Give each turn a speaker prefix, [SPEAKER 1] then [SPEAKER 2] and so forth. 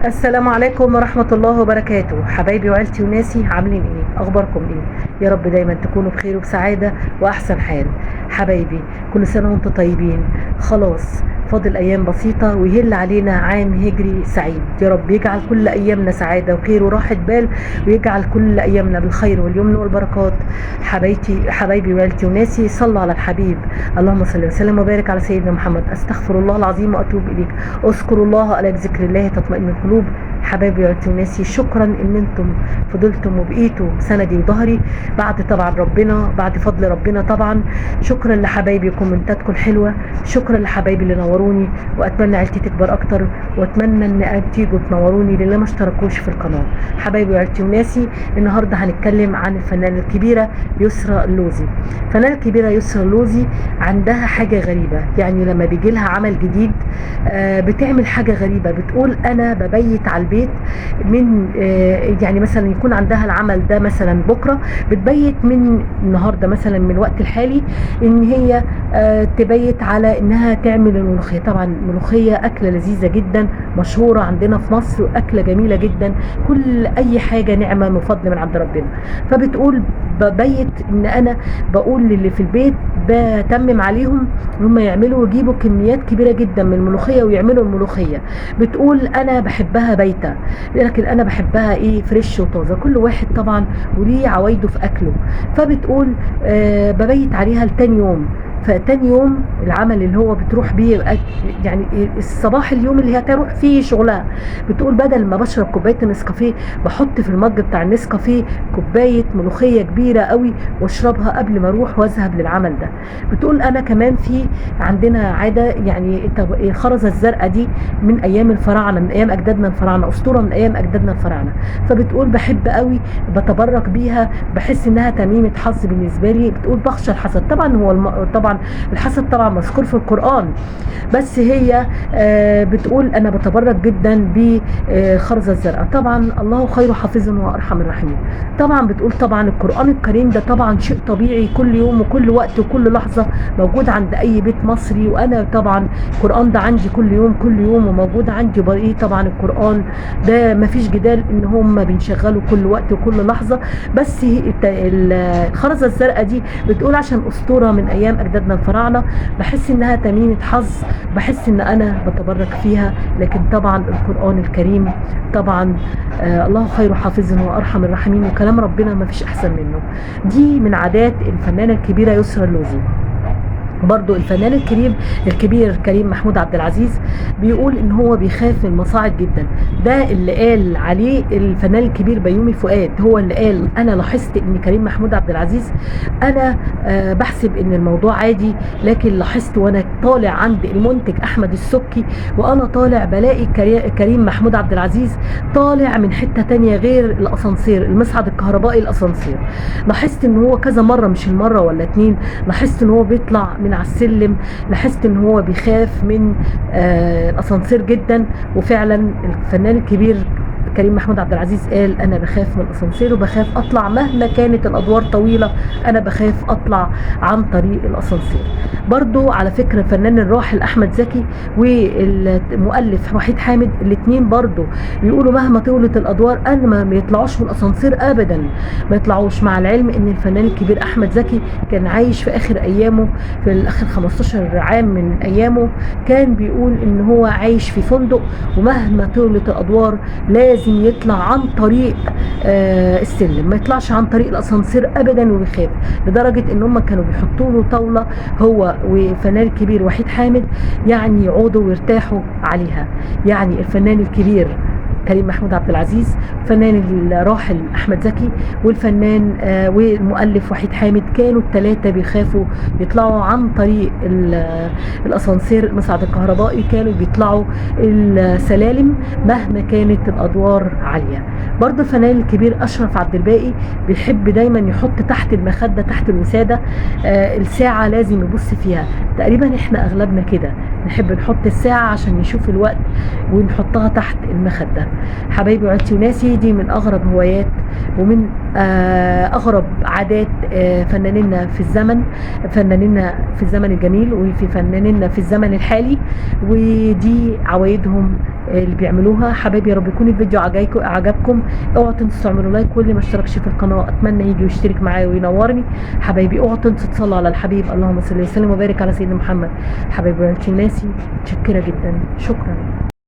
[SPEAKER 1] السلام عليكم ورحمة الله وبركاته. حبايبي وعيلتي وناسي، عاملين ايه؟ اخباركم ايه؟ يا رب دايما تكونوا بخير وبسعادة واحسن حال. حبايبي، كل سنة وانتم طيبين. خلاص فاضل ايام بسيطة ويهل علينا عام هجري سعيد. يا رب يجعل كل ايامنا سعادة وخير وراحة بال، ويجعل كل ايامنا بالخير واليمن والبركات. حبايبي وعيلتي وناسي، صلوا على الحبيب. اللهم صل وسلم وبارك على سيدنا محمد. استغفر الله العظيم واتوب اليك. اذكروا الله، الا بذكر الله تطمئن القلوب. حبايبي وعيلتي وناسي، شكرا ان انتم فضلتم وبقيتوا سندي وظهري بعد طبعا ربنا، بعد فضل ربنا طبعا. شكرا لحبايبي كومنتاتكم الحلوه، شكرا لحبايبي اللي نوروني، واتمنى عيلتي تكبر اكتر، واتمنى ان تيجوا تنوروني للي ما اشتركوش في القناه. حبايبي وعيلتي وناسي، النهارده هنتكلم عن الفنانه الكبيره يسرا اللوزي. الفنانه الكبيره يسرا اللوزي عندها حاجه غريبه، يعني لما بيجي لها عمل جديد بتعمل حاجه غريبه. بتقول انا ببيت على البيت من يعني مثلا يكون عندها العمل ده مثلا بكره، بتبيت من النهارده مثلا من الوقت الحالي ان هي تبيت على انها تعمل الملوخيه. طبعا الملوخيه اكله لذيذه جدا مشهوره عندنا في مصر، واكله جميله جدا. كل اي حاجه نعمه من فضل من عند ربنا. فبتقول ببيت ان انا بقول للي في البيت بتمم عليهم ان هم يعملوا ويجيبوا كميات كبيره جدا من الملوخيه ويعملوا الملوخيه. بتقول انا بحبها بايته، لكن انا بحبها ايه، فريش وطازه. كل واحد طبعا وليه عوايده في اكله. فبتقول ببيت عليها لتاني يوم. فتاني يوم العمل اللي هو بتروح بيه، يعني الصباح اليوم اللي هي تروح فيه شغلها، بتقول بدل ما بشرب كوبايه النسكافيه بحط في المج بتاع النسكافيه كوبايه ملوخيه كبيره قوي واشربها قبل ما اروح واذهب للعمل ده. بتقول انا كمان في عندنا عاده، يعني الخرزه الزرقاء دي من ايام الفراعنه، من ايام اجدادنا الفراعنه، اسطوره من ايام اجدادنا الفراعنه. فبتقول بحب قوي بتبرك بيها، بحس انها تميمه حظ بالنسبه لي. بتقول بخشى الحسد. طبعا هو طبعا الحسد طبعا مذكور في القرآن، بس هي بتقول انا بتبرك جدا بخرزة الزرقاء. طبعا الله خير حافظ وارحم الراحمين. طبعا بتقول طبعا القرآن الكريم ده طبعا شيء طبيعي كل يوم وكل وقت وكل لحظة موجود عند اي بيت مصري، وانا طبعا القرآن ده عندي كل يوم كل يوم وموجود عندي. بقى طبعا القرآن ده مفيش جدال ان هم بنشغله كل وقت وكل لحظة. بس الخرزة الزرقاء دي بتقول عشان اسطورة من ايام اجدادنا الفراعنه، بحس انها تميمه حظ، بحس ان انا بتبرك فيها. لكن طبعا القران الكريم طبعا الله خير حافظ وارحم الراحمين، وكلام ربنا ما فيش احسن منه. دي من عادات الفنانه الكبيره يسرا اللوزي. برضو الفنان الكبير كريم محمود عبد العزيز بيقول ان هو بيخاف من المصاعد جدا. ده اللي قال عليه الفنان الكبير بيومي فؤاد، هو اللي قال انا لاحظت ان كريم محمود عبد العزيز انا بحسب ان الموضوع عادي، لكن لاحظت وانا طالع عند المنتج احمد السبكي وانا طالع بلاقي كريم محمود عبد العزيز طالع من حتة تانية غير الاسانسير، المصعد الكهربائي الاسانسير. لاحظت ان هو كذا مرة، مش المرة ولا اتنين، لاحظت ان هو بيطلع من على السلم. لاحظت ان هو بيخاف من الاسانسير جدا. وفعلا الفنان الكبير كريم محمود عبد العزيز قال انا بخاف من الاسانسير وبخاف اطلع مهما كانت الادوار طويله، انا بخاف اطلع عن طريق الاسانسير. برضو على فكره الفنان الراحل احمد زكي والمؤلف وحيد حامد الاثنين برضو بيقولوا مهما طولت الادوار انا ما يطلعوش من الاسانسير ابدا، ما يطلعوش. مع العلم ان الفنان الكبير احمد زكي كان عايش في اخر ايامه، في اخر 15 عام من ايامه، كان بيقول ان هو عايش في فندق ومهما طولت الادوار لازم يطلع عن طريق السلم، ما يطلعش عن طريق الاسانسير ابدا، وبيخاف. لدرجه ان هم كانوا بيحطوا له طاوله هو وفنان الكبير وحيد حامد يعني يقعدوا ويرتاحوا عليها. يعني الفنان الكبير كريم محمود عبد العزيز، الفنان الراحل احمد زكي، والفنان والمؤلف وحيد حامد، كانوا الثلاثه بيخافوا يطلعوا عن طريق الاسانسير المصعد الكهربائي، كانوا بيطلعوا السلالم مهما كانت الادوار عاليه. برضه الفنان الكبير اشرف عبد الباقي بيحب دايما يحط تحت المخده، تحت الوساده الساعه لازم يبص فيها. تقريبا احنا اغلبنا كده نحب نحط الساعه عشان نشوف الوقت ونحطها تحت المخده. حبايبي وعيلتي وناسي، دي من اغرب هوايات ومن اغرب عادات فنانينا في الزمن، فنانينا في الزمن الجميل وفي فنانينا في الزمن الحالي، ودي عوايدهم اللي بيعملوها. حبايبي يا رب يكون الفيديو عجبكم. اوعوا تنسوا تعملوا لايك، واللي ما اشتركش في القناه اتمنى يجي ويشترك معايا وينورني. حبايبي اوعوا تنسوا تصلوا على الحبيب، اللهم صل وسلم وبارك على سيدنا محمد. حبايبي وعيلتي وناسي، متشكره جدا، شكرا.